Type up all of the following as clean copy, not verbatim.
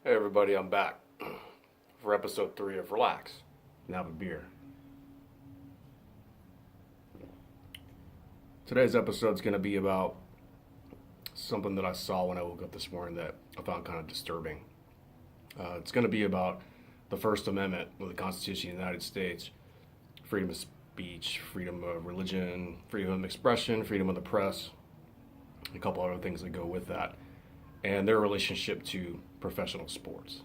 Hey everybody, I'm back for episode 3 of Relax and Have a Beer. Today's episode is going to be about something that I saw when I woke up this morning that I found kind of disturbing. It's going to be about the First Amendment of the Constitution of the United States, freedom of speech, freedom of religion, freedom of expression, freedom of the press, a couple other things that go with that, and their relationship to professional sports.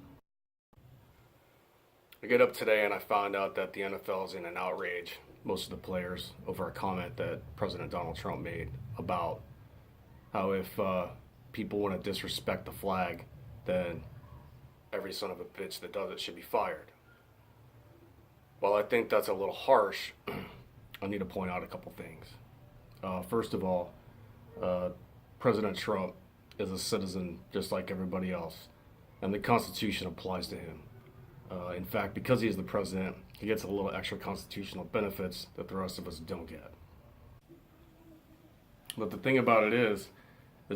I get up today and I found out that the NFL is in an outrage, most of the players, over a comment that President Donald Trump made about how if people want to disrespect the flag, then every son of a bitch that does it should be fired. While I think that's a little harsh, I need to point out a couple things. First of all, President Trump is a citizen just like everybody else, and the Constitution applies to him. In fact, because he is the president, he gets a little extra constitutional benefits that the rest of us don't get. But the thing about it is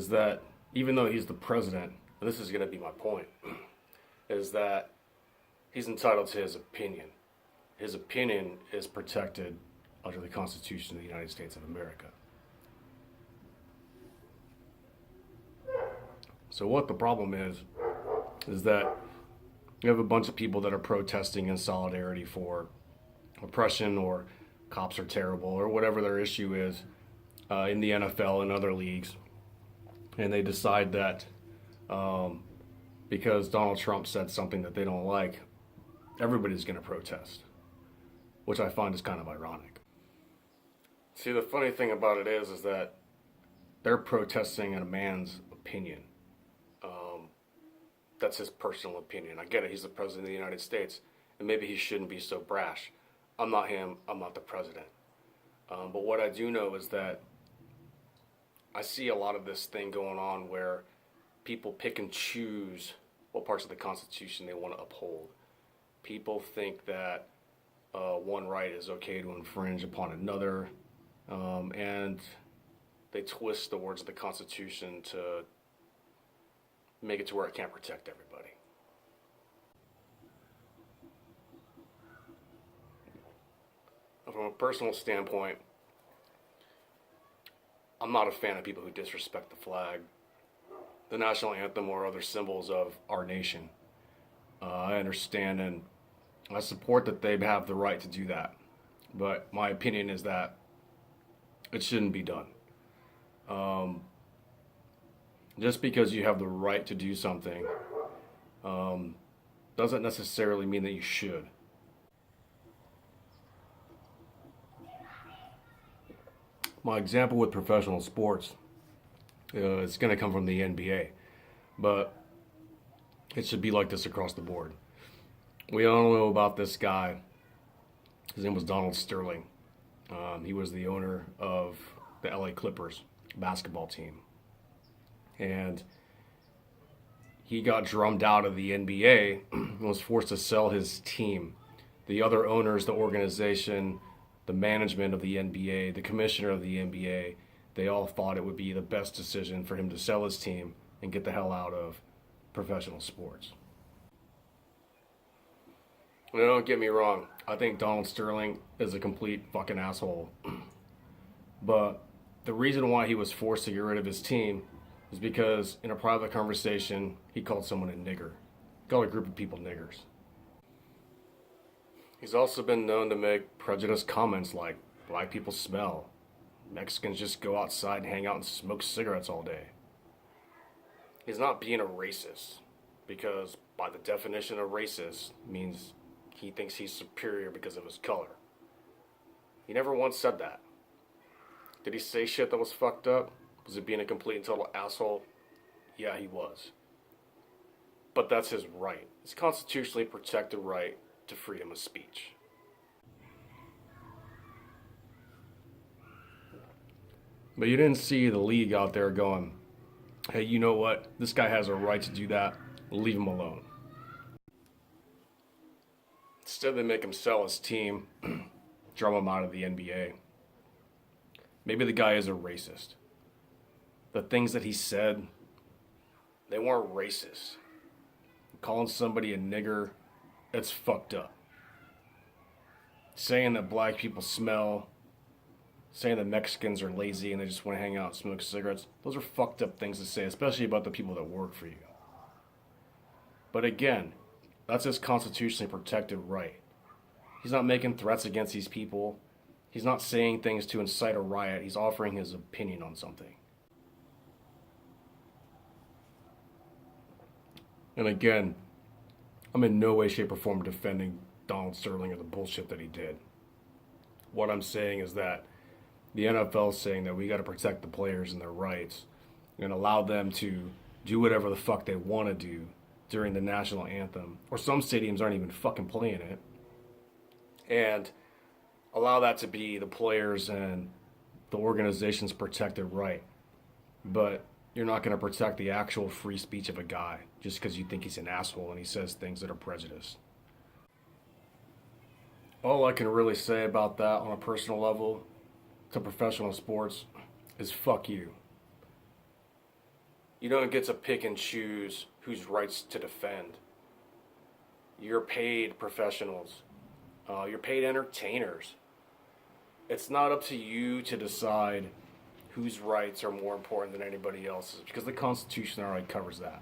that even though he's the president, and this is going to be my point, is that he's entitled to his opinion. His opinion is protected under the Constitution of the United States of America. So what the problem is that you have a bunch of people that are protesting in solidarity for oppression or cops are terrible or whatever their issue is in the NFL and other leagues. And they decide that because Donald Trump said something that they don't like, everybody's going to protest, which I find is kind of ironic. See, the funny thing about it is that they're protesting a man's opinion. That's his personal opinion. I get it. He's the president of the United States, and maybe he shouldn't be so brash. I'm not him. I'm not the president. But what I do know is that I see a lot of this thing going on where people pick and choose what parts of the Constitution they want to uphold. People think that one right is okay to infringe upon another, and they twist the words of the Constitution to make it to where it can't protect everybody. From a personal standpoint, I'm not a fan of people who disrespect the flag, the national anthem, or other symbols of our nation. I understand and I support that they have the right to do that, but my opinion is that it shouldn't be done. Just because you have the right to do something doesn't necessarily mean that you should. My example with professional sports is going to come from the NBA, but it should be like this across the board. We all know about this guy. His name was Donald Sterling. He was the owner of the LA Clippers basketball team. And he got drummed out of the NBA and was forced to sell his team. The other owners, the organization, the management of the NBA, the commissioner of the NBA, they all thought it would be the best decision for him to sell his team and get the hell out of professional sports. Now, don't get me wrong. I think Donald Sterling is a complete fucking asshole. But the reason why he was forced to get rid of his team is because in a private conversation, he called someone a nigger. He called a group of people niggers. He's also been known to make prejudiced comments like, black people smell. Mexicans just go outside and hang out and smoke cigarettes all day. He's not being a racist, because by the definition of racist means he thinks he's superior because of his color. He never once said that. Did he say shit that was fucked up? Was he being a complete and total asshole? Yeah, he was. But that's his right. His constitutionally protected right to freedom of speech. But you didn't see the league out there going, hey, you know what? This guy has a right to do that. Leave him alone. Instead, they make him sell his team, drum him out of the NBA. Maybe the guy is a racist. The things that he said, they weren't racist. calling somebody a nigger, it's fucked up. Saying that black people smell, saying that Mexicans are lazy and they just want to hang out and smoke cigarettes, those are fucked up things to say, especially about the people that work for you. But again, that's his constitutionally protected right. He's not making threats against these people. He's not saying things to incite a riot. He's offering his opinion on something. And again, I'm in no way, shape, or form defending Donald Sterling or the bullshit that he did. What I'm saying is that the NFL is saying that we got to protect the players and their rights and allow them to do whatever the fuck they want to do during the national anthem. Or some stadiums aren't even fucking playing it. And allow that to be the players and the organization's protected right. But you're not going to protect the actual free speech of a guy just because you think he's an asshole and he says things that are prejudiced. All I can really say about that on a personal level to professional sports is fuck you. You don't get to pick and choose whose rights to defend. You're paid professionals. You're paid entertainers. It's not up to you to decide whose rights are more important than anybody else's because the Constitution already covers that.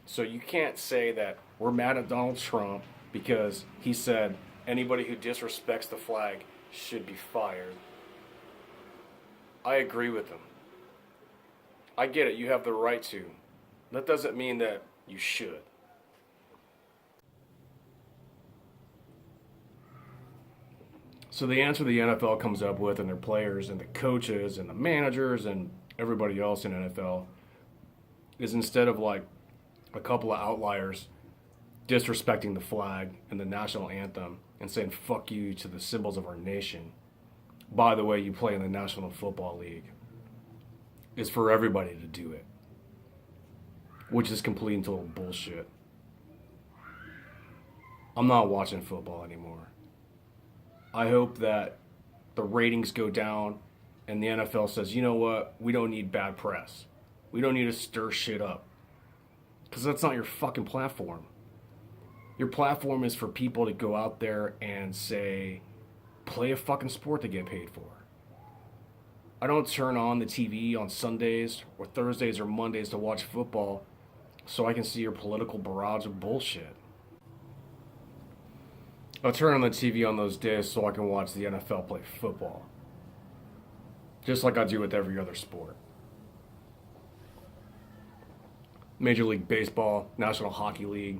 So you can't say that we're mad at Donald Trump because he said anybody who disrespects the flag should be fired. I agree with him. I get it, you have the right to. That doesn't mean that you should. So the answer the NFL comes up with and their players and the coaches and the managers and everybody else in NFL is instead of like a couple of outliers disrespecting the flag and the national anthem and saying fuck you to the symbols of our nation. By the way, you play in the National Football League. Is for everybody to do it. Which is complete and total bullshit. I'm not watching football anymore. I hope that the ratings go down and the NFL says, you know what, we don't need bad press. We don't need to stir shit up. Because that's not your fucking platform. Your platform is for people to go out there and say, play a fucking sport to get paid for. I don't turn on the TV on Sundays or Thursdays or Mondays to watch football so I can see your political barrage of bullshit. I'll turn on the TV on those days so I can watch the NFL play football. Just like I do with every other sport. Major League Baseball, National Hockey League.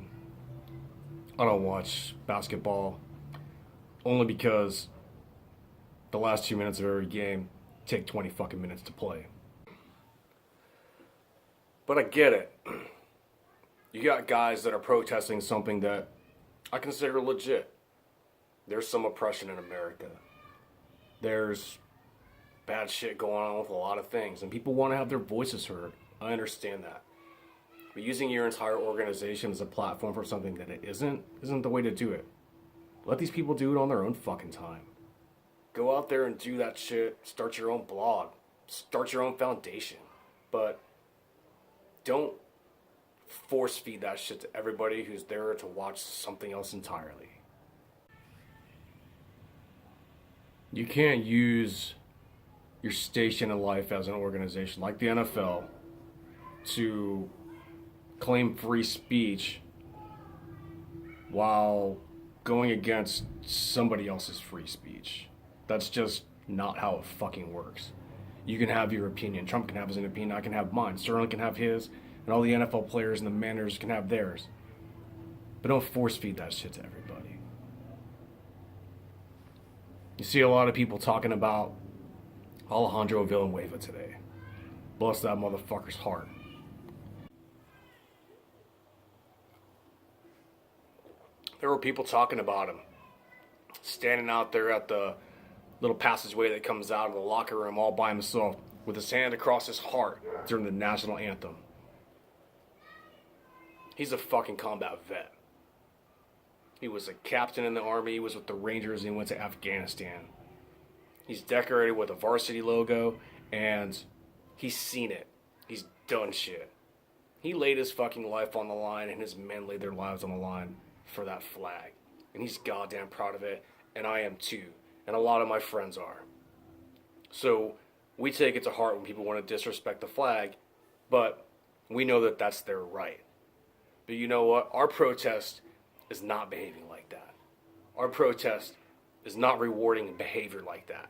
I don't watch basketball only because the last 2 minutes of every game take 20 fucking minutes to play. But I get it. You got guys that are protesting something that I consider legit. There's some oppression in America. There's bad shit going on with a lot of things, and people want to have their voices heard. I understand that. But using your entire organization as a platform for something that it isn't the way to do it. Let these people do it on their own fucking time. Go out there and do that shit. Start your own blog. Start your own foundation. But don't force feed that shit to everybody who's there to watch something else entirely. You can't use your station in life as an organization like the NFL to claim free speech while going against somebody else's free speech. That's just not how it fucking works. You can have your opinion. Trump can have his own opinion. I can have mine. Sterling can have his. And all the NFL players and the managers can have theirs. But don't force feed that shit to everybody. You see a lot of people talking about Alejandro Villanueva today. Bless that motherfucker's heart. There were people talking about him. Standing out there at the little passageway that comes out of the locker room all by himself with his hand across his heart during the national anthem. He's a fucking combat vet. He was a captain in the army. He was with the Rangers and he went to Afghanistan. He's decorated with a varsity logo and he's seen it. He's done shit. He laid his fucking life on the line, and his men laid their lives on the line for that flag. And he's goddamn proud of it, and I am too. And a lot of my friends are. So we take it to heart when people want to disrespect the flag, but we know that that's their right. But you know what? Our protest is not behaving like that. Our protest is not rewarding behavior like that.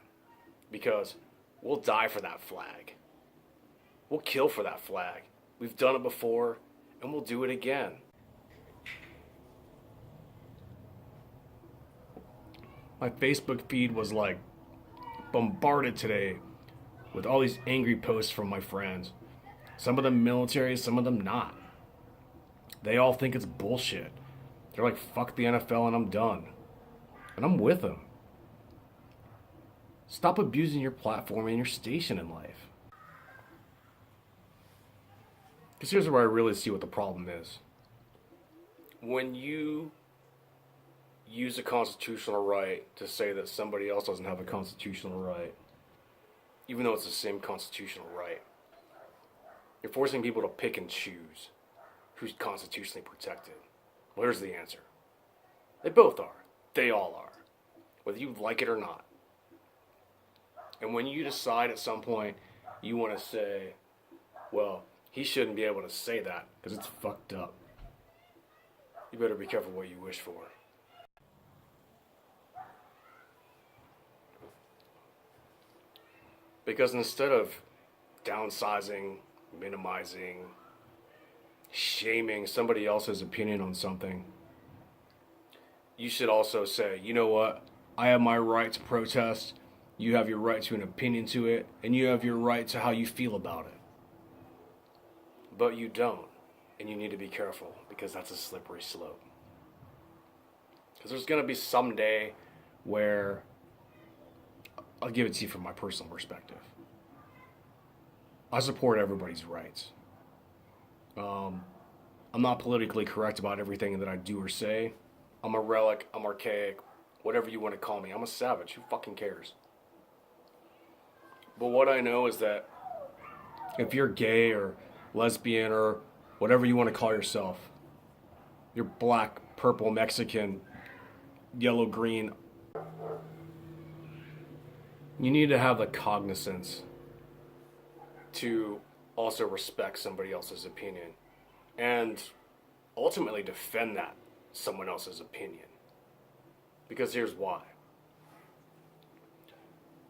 Because we'll die for that flag. We'll kill for that flag. We've done it before, and we'll do it again. My Facebook feed was like bombarded today with all these angry posts from my friends. Some of them military, some of them not. They all think it's bullshit. They're like, fuck the NFL and I'm done. And I'm with them. Stop abusing your platform and your station in life. Because here's where I really see what the problem is. When you use a constitutional right to say that somebody else doesn't have a constitutional right, even though it's the same constitutional right, you're forcing people to pick and choose who's constitutionally protected. Well, here's the answer. They both are. They all are. Whether you like it or not. And when you decide at some point you want to say, well, he shouldn't be able to say that because it's fucked up, you better be careful what you wish for. Because instead of downsizing, minimizing, shaming somebody else's opinion on something, you should also say, you know what? I have my right to protest. You have your right to an opinion to it, and you have your right to how you feel about it. But you don't, and you need to be careful because that's a slippery slope. Because there's going to be some day where, I'll give it to you from my personal perspective, I support everybody's rights. I'm not politically correct about everything that I do or say. I'm a relic, I'm archaic, whatever you want to call me. I'm a savage. Who fucking cares? But what I know is that if you're gay or lesbian or whatever you want to call yourself, you're black, purple, Mexican, yellow, green, you need to have the cognizance to also respect somebody else's opinion and ultimately defend that someone else's opinion. Because here's why.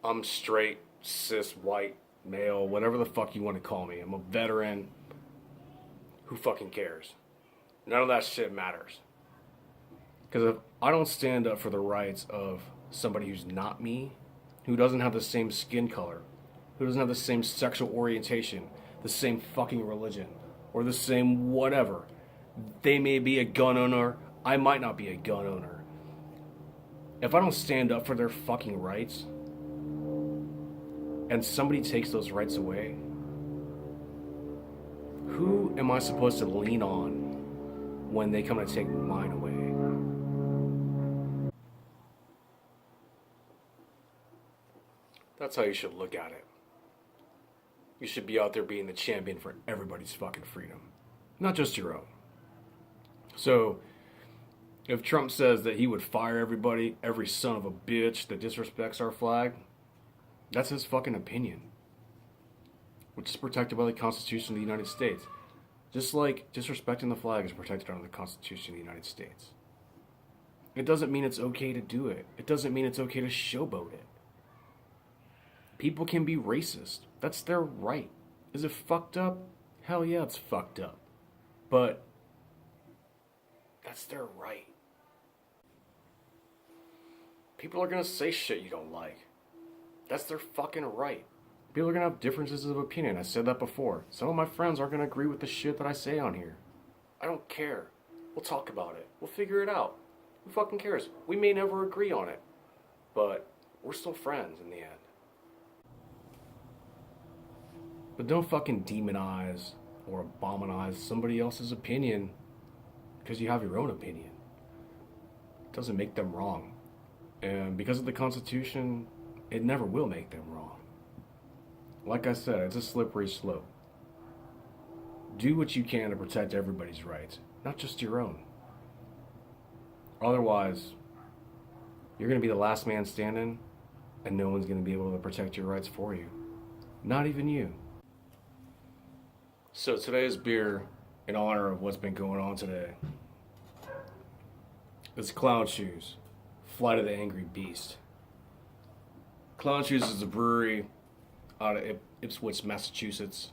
I'm straight, cis, white, male, whatever the fuck you want to call me. I'm a veteran. Who fucking cares? None of that shit matters. Because if I don't stand up for the rights of somebody who's not me, who doesn't have the same skin color, who doesn't have the same sexual orientation, the same fucking religion, or the same whatever. They may be a gun owner, I might not be a gun owner. If I don't stand up for their fucking rights, and somebody takes those rights away, who am I supposed to lean on when they come to take mine away? That's how you should look at it. You should be out there being the champion for everybody's fucking freedom, not just your own. So, if Trump says that he would fire everybody, every son of a bitch that disrespects our flag, that's his fucking opinion, which is protected by the Constitution of the United States. Just like disrespecting the flag is protected under the Constitution of the United States. It doesn't mean it's okay to do it. It doesn't mean it's okay to showboat it. People can be racist. That's their right. Is it fucked up? Hell yeah, it's fucked up. But that's their right. People are gonna say shit you don't like. That's their fucking right. People are gonna have differences of opinion. I said that before. Some of my friends aren't gonna agree with the shit that I say on here. I don't care. We'll talk about it. We'll figure it out. Who fucking cares? We may never agree on it. But we're still friends in the end. But don't fucking demonize or abominize somebody else's opinion because you have your own opinion. It doesn't make them wrong. And because of the Constitution, it never will make them wrong. Like I said, it's a slippery slope. do what you can to protect everybody's rights, not just your own. Otherwise, you're going to be the last man standing, and no one's going to be able to protect your rights for you. Not even you. So today's beer, in honor of what's been going on today, is Clown Shoes, Flight of the Angry Beast. Clown Shoes is a brewery out of Ipswich, Massachusetts.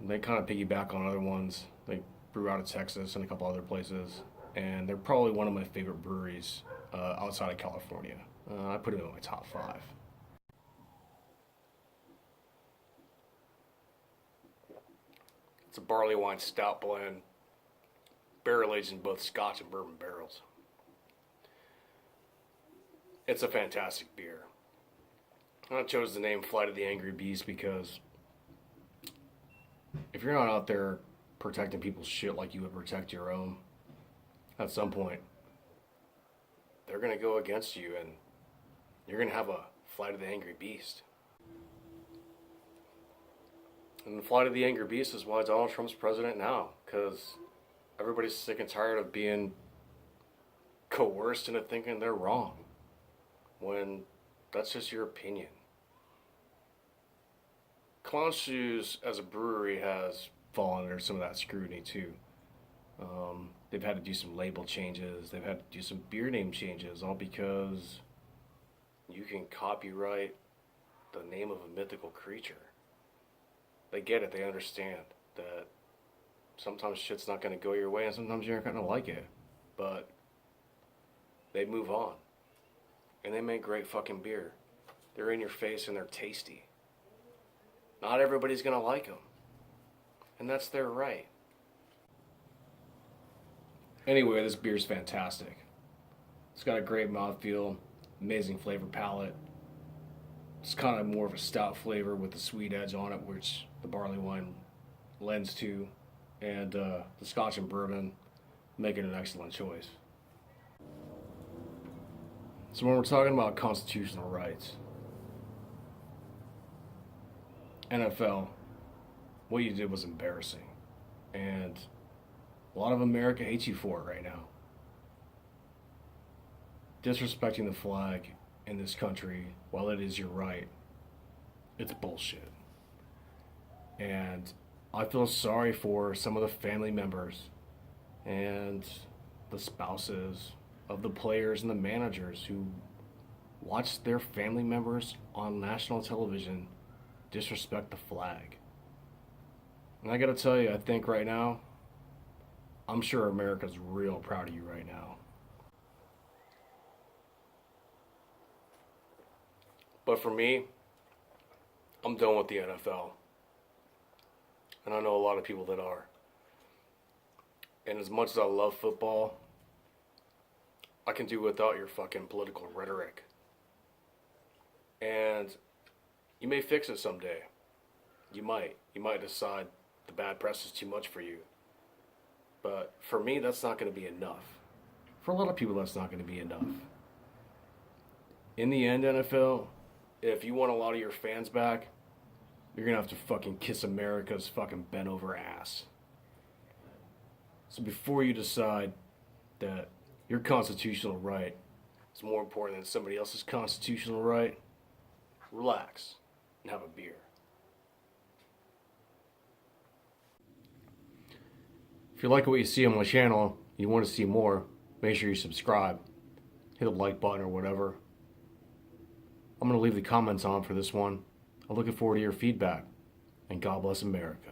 They kind of piggyback on other ones. They brew out of Texas and a couple other places. And they're probably one of my favorite breweries outside of California. I put them in my top 5. It's a barley wine stout blend, barrel aged in both Scotch and bourbon barrels. It's a fantastic beer. I chose the name Flight of the Angry Beast because if you're not out there protecting people's shit like you would protect your own, at some point, they're going to go against you and you're going to have a Flight of the Angry Beast. And the Flight of the Angry Beast is why Donald Trump's president now, because everybody's sick and tired of being coerced into thinking they're wrong, when that's just your opinion. Clown Shoes as a brewery has fallen under some of that scrutiny too. They've had to do some label changes, they've had to do some beer name changes, all because you can copyright the name of a mythical creature. They get it, they understand that sometimes shit's not going to go your way and sometimes you're not going to like it. But they move on. And they make great fucking beer. They're in your face and they're tasty. Not everybody's going to like them. And that's their right. Anyway, this beer's fantastic. It's got a great mouthfeel, amazing flavor palette. It's kind of more of a stout flavor with the sweet edge on it, which the barley wine lends to. And the Scotch and bourbon make it an excellent choice. So when we're talking about constitutional rights, NFL, what you did was embarrassing. And a lot of America hates you for it right now. Disrespecting the flag in this country, while it is your right, it's bullshit. And I feel sorry for some of the family members and the spouses of the players and the managers who watch their family members on national television disrespect the flag. And I gotta tell you, I think right now, I'm sure America's real proud of you right now. But for me, I'm done with the NFL. And I know a lot of people that are. And as much as I love football, I can do without your fucking political rhetoric. And you may fix it someday. You might. You might decide the bad press is too much for you. But for me, that's not going to be enough. For a lot of people, that's not going to be enough. In the end, NFL, if you want a lot of your fans back, you're going to have to fucking kiss America's fucking bent over ass. So before you decide that your constitutional right is more important than somebody else's constitutional right, relax and have a beer. If you like what you see on my channel, you want to see more, make sure you subscribe, hit the like button or whatever. I'm going to leave the comments on for this one. I'm looking forward to your feedback, and God bless America.